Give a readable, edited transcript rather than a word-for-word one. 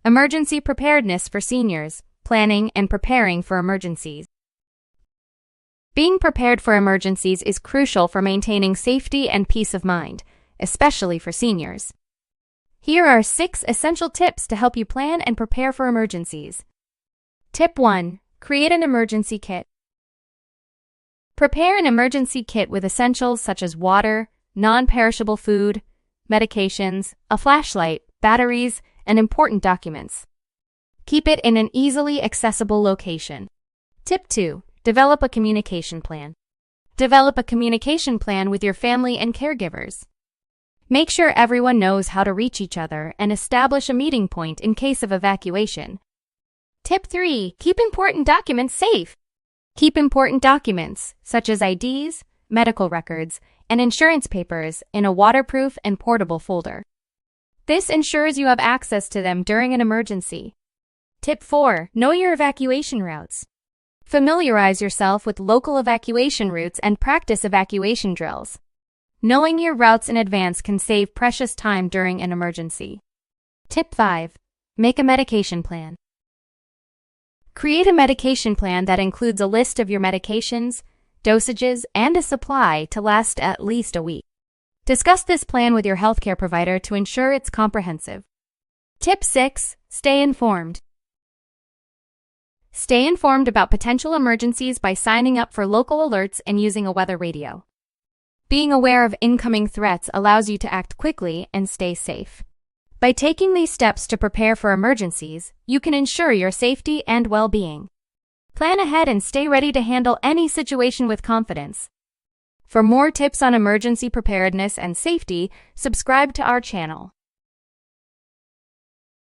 Emergency preparedness for seniors, planning and preparing for emergencies. Being prepared for emergencies is crucial for maintaining safety and peace of mind, especially for seniors. Here are 6 essential tips to help you plan and prepare for emergencies. Tip 1. Create an emergency kit. Prepare an emergency kit with essentials such as water, non-perishable food, medications, a flashlight, batteries, and important documents. Keep it in an easily accessible location. Tip 2. Develop a communication plan. Develop a communication plan with your family and caregivers. Make sure everyone knows how to reach each other and establish a meeting point in case of evacuation. Tip 3. Keep important documents safe. Keep important documents, such as IDs, medical records, and insurance papers, in a waterproof and portable folder. This ensures you have access to them during an emergency. Tip 4. Know your evacuation routes. Familiarize yourself with local evacuation routes and practice evacuation drills. Knowing your routes in advance can save precious time during an emergency. Tip 5. Make a medication plan. Create a medication plan that includes a list of your medications, dosages, and a supply to last at least a week. Discuss this plan with your healthcare provider to ensure it's comprehensive. Tip 6. Stay informed. Stay informed about potential emergencies by signing up for local alerts and using a weather radio. Being aware of incoming threats allows you to act quickly and stay safe. By taking these steps to prepare for emergencies, you can ensure your safety and well-being. Plan ahead and stay ready to handle any situation with confidence. For more tips on emergency preparedness and safety, subscribe to our channel.